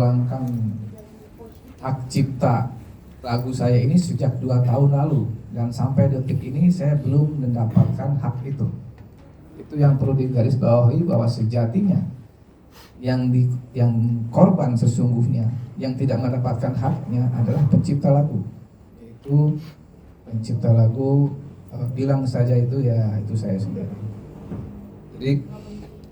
memperjuangkan hak cipta lagu saya ini sejak 2 tahun lalu, dan sampai detik ini saya belum mendapatkan hak itu. Itu yang perlu digarisbawahi, bahwa sejatinya yang korban sesungguhnya yang tidak mendapatkan haknya adalah pencipta lagu, yaitu pencipta lagu. Bilang saja itu, ya itu saya sendiri. Jadi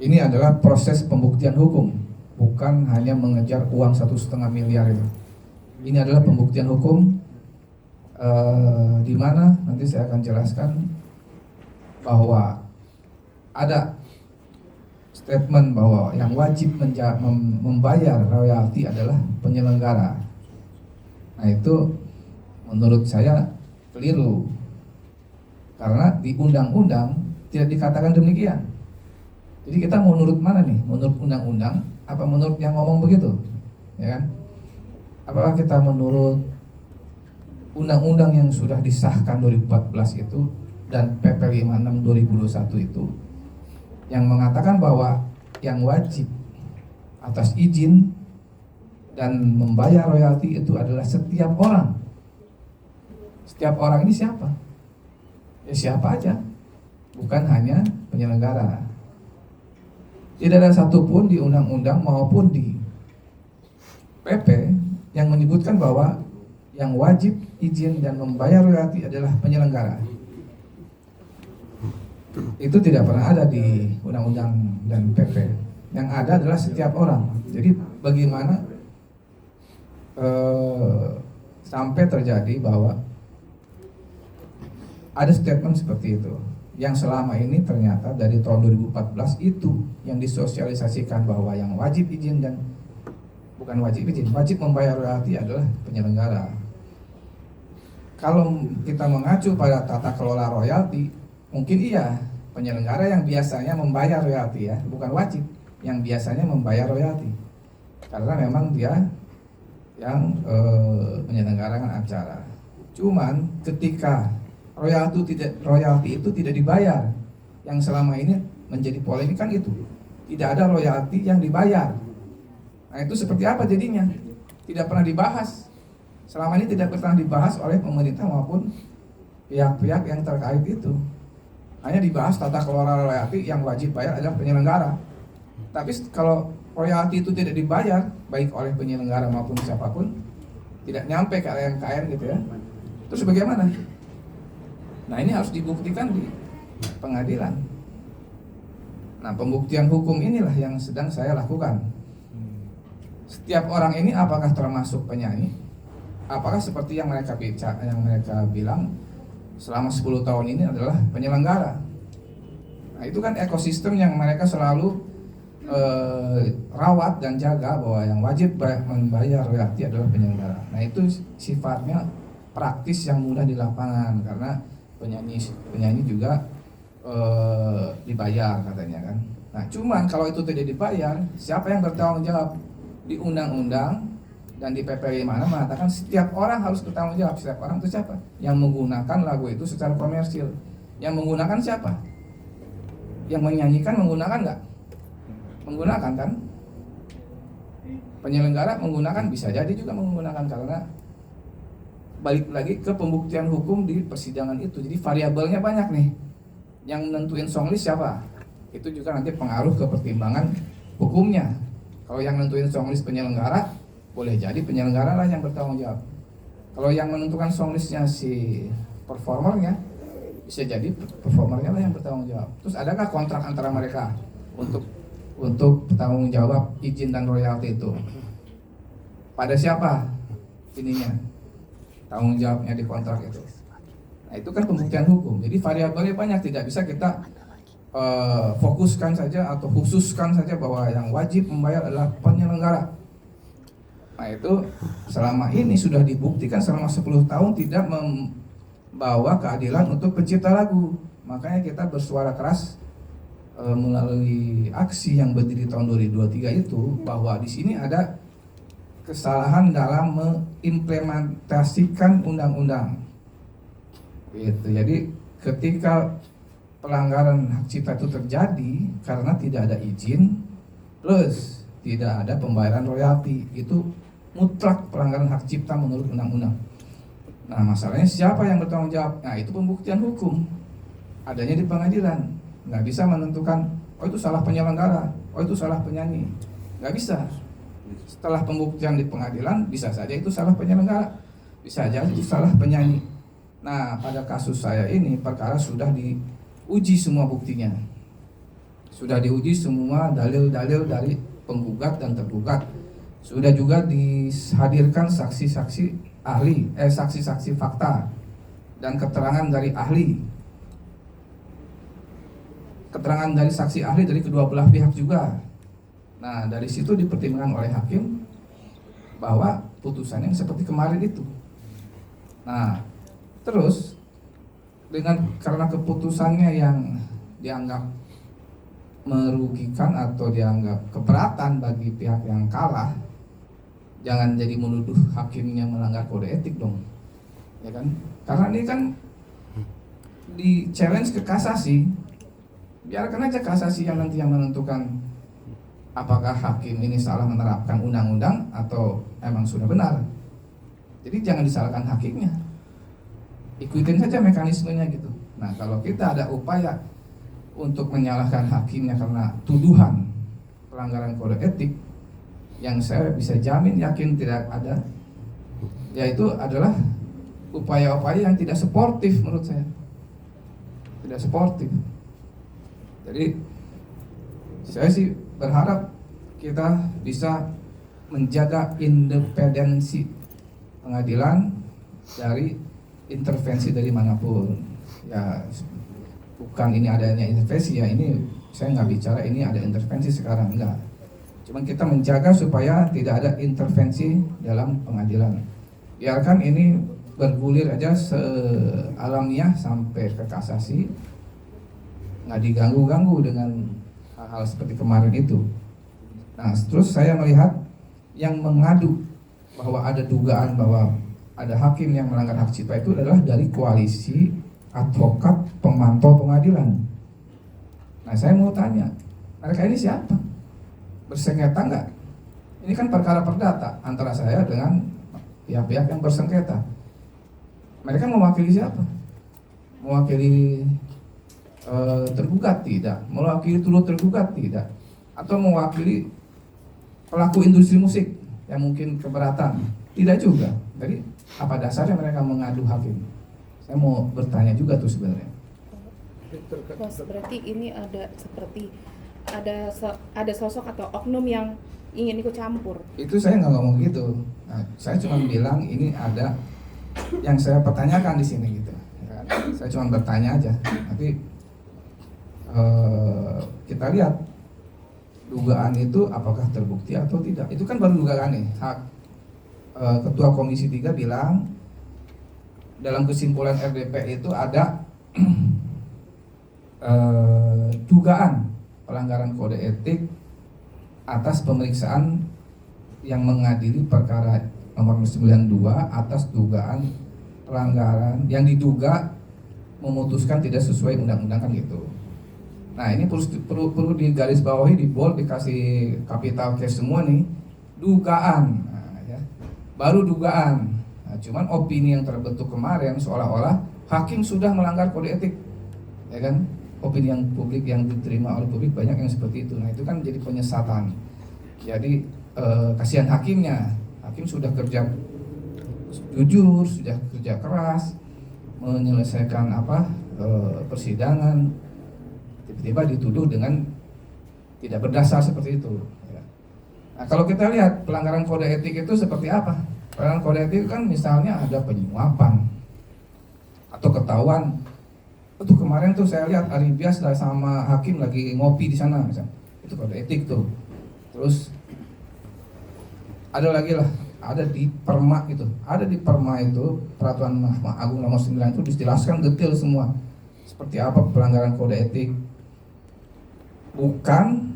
ini adalah proses pembuktian hukum, bukan hanya mengejar uang 1,5 miliar itu. Ini adalah pembuktian hukum, di mana nanti saya akan jelaskan bahwa ada statement bahwa yang wajib membayar royalti adalah penyelenggara. Nah, itu menurut saya keliru, karena di undang-undang tidak dikatakan demikian. Jadi kita mau nurut mana nih? Menurut undang-undang apa menurut yang ngomong begitu? Ya kan? Apakah kita menurut undang-undang yang sudah disahkan 2014 itu dan PP 56 2021 itu, yang mengatakan bahwa yang wajib atas izin dan membayar royalti itu adalah setiap orang. Setiap orang ini siapa? Ya siapa aja, bukan hanya penyelenggara. Tidak ada satupun di undang-undang maupun di PP yang menyebutkan bahwa yang wajib izin dan membayar royalti adalah penyelenggara. Itu tidak pernah ada di undang-undang dan PP. Yang ada adalah setiap orang. Jadi bagaimana sampai terjadi bahwa ada statement seperti itu, yang selama ini ternyata dari tahun 2014 itu yang disosialisasikan bahwa yang wajib izin dan bukan wajib izin, wajib membayar royalti adalah penyelenggara. Kalau kita mengacu pada tata kelola royalti, mungkin iya, penyelenggara yang biasanya membayar royalti, ya, bukan wajib, yang biasanya membayar royalti, karena memang dia yang menyelenggarakan acara. Cuman ketika royalti itu tidak dibayar, yang selama ini menjadi polemik kan itu, tidak ada royalti yang dibayar. Nah, itu seperti apa jadinya? Tidak pernah dibahas. Selama ini tidak pernah dibahas oleh pemerintah maupun pihak-pihak yang terkait itu. Hanya dibahas tata kelola royalti, yang wajib bayar adalah penyelenggara. Tapi kalau royalti itu tidak dibayar, baik oleh penyelenggara maupun siapapun, tidak nyampe ke KM gitu ya. Terus bagaimana? Nah, ini harus dibuktikan di pengadilan. Nah, pembuktian hukum inilah yang sedang saya lakukan. Setiap orang ini apakah termasuk penyanyi? Apakah seperti yang mereka bilang selama 10 tahun ini adalah penyelenggara? Nah, itu kan ekosistem yang mereka selalu rawat dan jaga, bahwa yang wajib membayar royalti adalah penyelenggara. Nah, itu sifatnya praktis yang mudah di lapangan, karena penyanyi juga dibayar katanya kan. Nah, cuman kalau itu tidak dibayar, siapa yang bertanggung jawab? Di undang-undang dan di PP 5 mengatakan setiap orang harus bertanggung jawab. Setiap orang itu siapa? Yang menggunakan lagu itu secara komersil. Yang menggunakan siapa? Yang menyanyikan menggunakan nggak? Menggunakan kan? Penyelenggara menggunakan, bisa jadi juga menggunakan, karena balik lagi ke pembuktian hukum di persidangan itu. Jadi variabelnya banyak nih. Yang nentuin songlist siapa? Itu juga nanti pengaruh ke pertimbangan hukumnya. Kalau yang nentuin songlist penyelenggara, boleh jadi penyelenggara lah yang bertanggung jawab. Kalau yang menentukan songlistnya si performernya, bisa jadi performernya lah yang bertanggung jawab. Terus adakah kontrak antara mereka untuk bertanggung jawab izin dan royalti itu? Pada siapa ininya? Tanggung jawabnya di kontrak itu. Nah, itu kan pembuktian hukum. Jadi variabelnya banyak, tidak bisa kita fokuskan saja atau khususkan saja bahwa yang wajib membayar adalah penyelenggara. Nah, itu selama ini sudah dibuktikan selama 10 tahun tidak membawa keadilan untuk pencipta lagu. Makanya kita bersuara keras melalui aksi yang berdiri tahun 2023 itu, bahwa di sini ada kesalahan dalam mengimplementasikan undang-undang. Gitu. Jadi ketika pelanggaran hak cipta itu terjadi karena tidak ada izin, plus tidak ada pembayaran royalti. Itu mutlak pelanggaran hak cipta menurut undang-undang. Nah, masalahnya siapa yang bertanggung jawab? Nah, itu pembuktian hukum adanya di pengadilan. Nggak bisa menentukan, oh itu salah penyelenggara, oh itu salah penyanyi. Nggak bisa. Setelah pembuktian di pengadilan, bisa saja itu salah penyelenggara, bisa saja itu salah penyanyi. Nah, pada kasus saya ini, perkara sudah diuji semua buktinya. Sudah diuji semua dalil-dalil dari penggugat dan tergugat. Sudah juga dihadirkan saksi-saksi ahli, saksi-saksi fakta dan keterangan dari ahli. Keterangan dari saksi ahli dari kedua belah pihak juga. Nah, dari situ dipertimbangkan oleh hakim bahwa putusannya seperti kemarin itu. Nah, terus karena keputusannya yang dianggap merugikan atau dianggap keberatan bagi pihak yang kalah, jangan jadi menuduh hakimnya melanggar kode etik dong, ya kan? Karena ini kan di challenge ke kasasi, biarkan aja kasasi yang nanti yang menentukan apakah hakim ini salah menerapkan undang-undang atau emang sudah benar. Jadi jangan disalahkan hakimnya, ikutin saja mekanismenya gitu. Nah, kalau kita ada upaya untuk menyalahkan hakimnya karena tuduhan pelanggaran kode etik, yang saya bisa jamin yakin tidak ada, yaitu adalah upaya-upaya yang tidak sportif menurut saya, tidak sportif. Jadi saya sih berharap kita bisa menjaga independensi pengadilan dari intervensi dari manapun. Ya, bukan ini adanya intervensi ya, ini saya nggak bicara ini ada intervensi sekarang, enggak. Cuman kita menjaga supaya tidak ada intervensi dalam pengadilan. Biarkan ini bergulir aja sealamiah sampai ke kasasi, nggak diganggu-ganggu dengan hal-hal seperti kemarin itu. Nah, terus saya melihat yang mengadu bahwa ada dugaan bahwa ada hakim yang melanggar hak cipta itu adalah dari koalisi advokat pemantau pengadilan. Nah, saya mau tanya, mereka ini siapa? Bersengketa nggak? Ini kan perkara perdata antara saya dengan pihak-pihak yang bersengketa. Mereka mewakili siapa? Mewakili tergugat? Tidak. Mewakili turut tergugat? Tidak. Atau mewakili pelaku industri musik yang mungkin keberatan? Tidak juga. Jadi apa dasarnya mereka mengadu hakim? Saya mau bertanya juga tuh sebenarnya. Berarti ini ada seperti ada sosok atau oknum yang ingin ikut campur. Itu saya nggak ngomong gitu. Nah, saya cuma bilang ini ada yang saya pertanyakan di sini gitu. Ya, saya cuma bertanya aja. Nanti kita lihat dugaan itu apakah terbukti atau tidak. Itu kan baru dugaan nih. Ketua Komisi 3 bilang dalam kesimpulan RDP itu ada dugaan pelanggaran kode etik atas pemeriksaan yang mengadili perkara nomor 92 atas dugaan pelanggaran yang diduga memutuskan tidak sesuai undang-undang kan gitu. Nah, ini perlu digarisbawahi, di bold, dikasih capital case semua nih, dugaan. Nah, ya. Baru dugaan. Nah, cuman opini yang terbentuk kemarin seolah-olah hakim sudah melanggar kode etik, ya kan? Opini yang publik yang diterima oleh publik banyak yang seperti itu. Nah, itu kan jadi penyesatan. Jadi kasihan hakimnya. Hakim sudah kerja jujur, sudah kerja keras menyelesaikan persidangan, tiba-tiba dituduh dengan tidak berdasar seperti itu. Nah, kalau kita lihat pelanggaran kode etik itu seperti apa? Pelanggaran kode etik kan misalnya ada penyuapan atau ketahuan. Itu kemarin tuh saya lihat Ari Bias sama hakim lagi ngopi di sana, misalnya. Itu kode etik tuh. Terus ada lagi lah, ada di Perma itu, peraturan Mahkamah Agung nomor 9 itu dijelaskan detail semua seperti apa pelanggaran kode etik. Bukan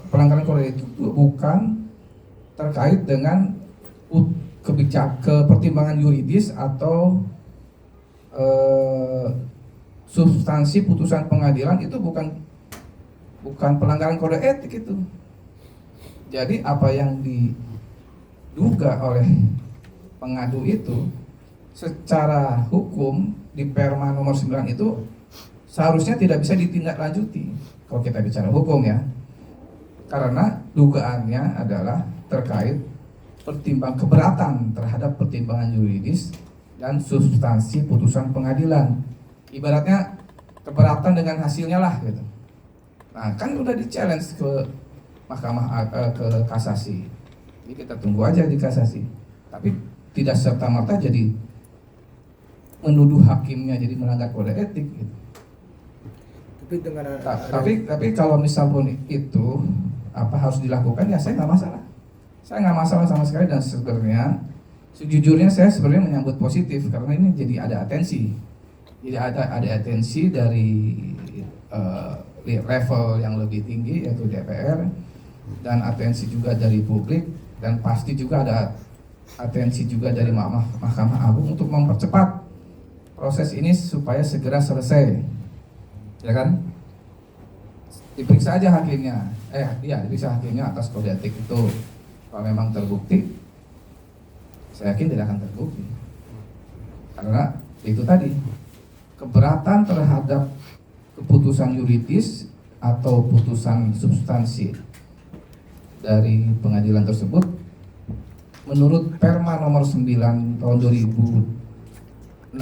pelanggaran kode etik itu bukan terkait dengan kepertimbangan yuridis atau substansi putusan pengadilan, itu bukan pelanggaran kode etik itu. Jadi apa yang diduga oleh pengadu itu secara hukum di Perma nomor 9 itu seharusnya tidak bisa ditindaklanjuti kalau kita bicara hukum ya. Karena dugaannya adalah terkait keberatan terhadap pertimbangan yuridis dan substansi putusan pengadilan. Ibaratnya keberatan dengan hasilnya lah gitu. Nah, kan udah di-challenge ke mahkamah ke kasasi. Jadi kita tunggu aja di kasasi. Tapi tidak serta-merta jadi menuduh hakimnya jadi melanggar kode etik gitu. Tapi kalau misal pun itu apa harus dilakukan ya saya nggak masalah. Saya nggak masalah sama sekali dan sebenarnya sejujurnya saya sebenarnya menyambut positif karena ini jadi ada atensi. Jadi ada atensi dari level yang lebih tinggi yaitu DPR dan atensi juga dari publik dan pasti juga ada atensi juga dari Mahkamah Agung untuk mempercepat proses ini supaya segera selesai, ya kan? Diperiksa aja hakimnya, diperiksa hakimnya atas kode etik itu. Kalau memang terbukti, saya yakin tidak akan terbukti, karena itu tadi keberatan terhadap keputusan yuridis atau putusan substansi dari pengadilan tersebut menurut Perma nomor 9 tahun 2016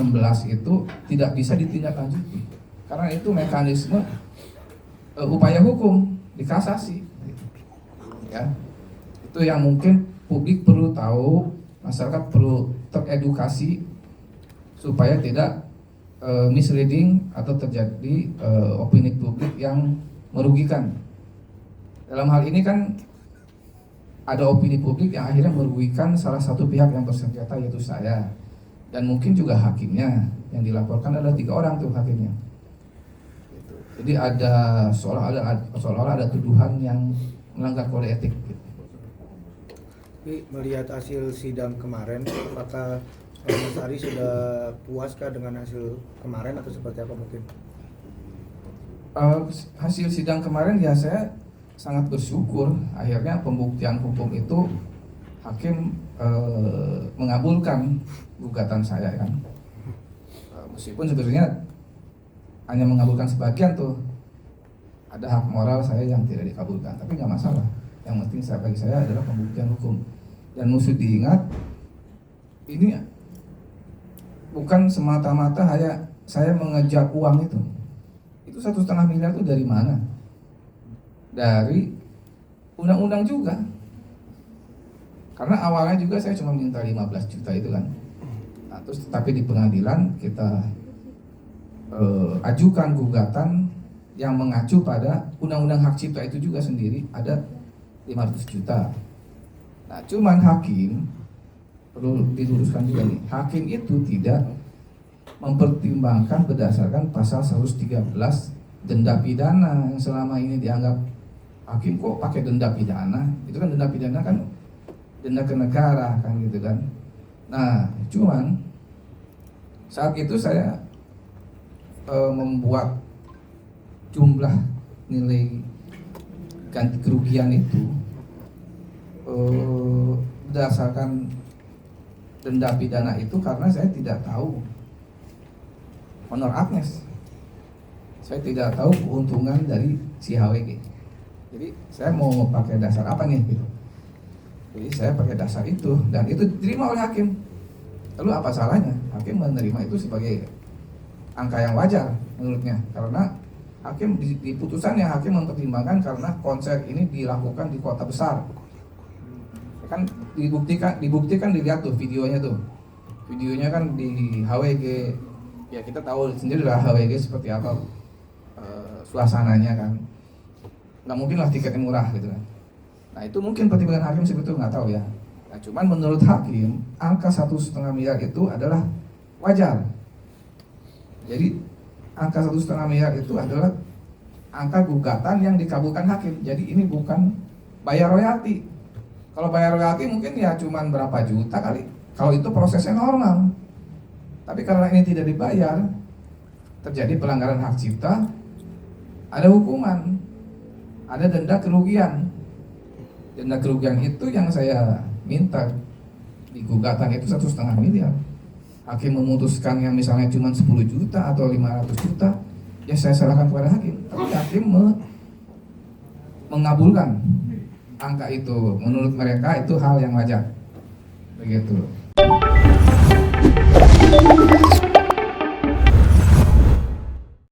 itu tidak bisa ditindaklanjuti karena itu mekanisme upaya hukum di kasasi ya. Itu yang mungkin publik perlu tahu, masyarakat perlu teredukasi supaya tidak misleading atau terjadi opini publik yang merugikan. Dalam hal ini kan ada opini publik yang akhirnya merugikan salah satu pihak yang bersengketa yaitu saya dan mungkin juga hakimnya. Yang dilaporkan adalah 3 orang tuh hakimnya. Jadi ada seolah-olah ada tuduhan yang melanggar kode etik. Tapi melihat hasil sidang kemarin, apakah Mas Ari sudah puaskah dengan hasil kemarin atau seperti apa mungkin? Hasil sidang kemarin ya saya sangat bersyukur akhirnya pembuktian hukum itu hakim mengabulkan gugatan saya kan. Meskipun sebenarnya hanya mengabulkan sebagian tuh, ada hak moral saya yang tidak dikabulkan, tapi nggak masalah. Yang penting bagi saya adalah pembuktian hukum. Dan mesti diingat ini bukan semata-mata saya mengejar uang itu 1,5 miliar itu dari mana? Dari undang-undang juga. Karena awalnya juga saya cuma minta 15 juta itu kan. Nah, terus tapi di pengadilan kita ajukan gugatan yang mengacu pada undang-undang hak cipta itu juga sendiri ada 500 juta. Nah, cuman hakim perlu diluruskan juga nih. Hakim itu tidak mempertimbangkan berdasarkan pasal 113 denda pidana yang selama ini dianggap hakim kok pakai denda pidana. Itu kan denda pidana kan denda ke negara kan gitu kan. Nah, cuman saat itu saya membuat jumlah nilai ganti kerugian itu berdasarkan denda pidana itu karena saya tidak tahu honor Agnes, saya tidak tahu keuntungan dari si HWG. Jadi saya mau pakai dasar apa nih gitu. Jadi saya pakai dasar itu dan itu diterima oleh hakim. Lalu apa salahnya? Hakim menerima itu sebagai angka yang wajar menurutnya karena hakim di putusannya hakim mempertimbangkan karena konser ini dilakukan di kota besar. Kan dibuktikan dilihat tuh videonya kan di HWG. Ya kita tahu sendiri lah HWG seperti apa suasananya kan. Nggak mungkin lah tiketnya murah gitu kan. Nah itu mungkin pertimbangan hakim sebetulnya nggak tahu ya. Nah, cuman menurut hakim angka 1,5 miliar itu adalah wajar. Jadi angka 1,5 miliar itu adalah angka gugatan yang dikabulkan hakim. Jadi ini bukan bayar royalti. Kalau bayar royalti mungkin ya cuman berapa juta kali. Kalau itu prosesnya normal. Tapi karena ini tidak dibayar, terjadi pelanggaran hak cipta, ada hukuman, ada denda kerugian. Denda kerugian itu yang saya minta di gugatan itu 1,5 miliar. Hakim memutuskan yang misalnya cuma 10 juta atau 500 juta, ya saya serahkan kepada hakim. Tapi hakim mengabulkan angka itu. Menurut mereka itu hal yang wajar. Begitu.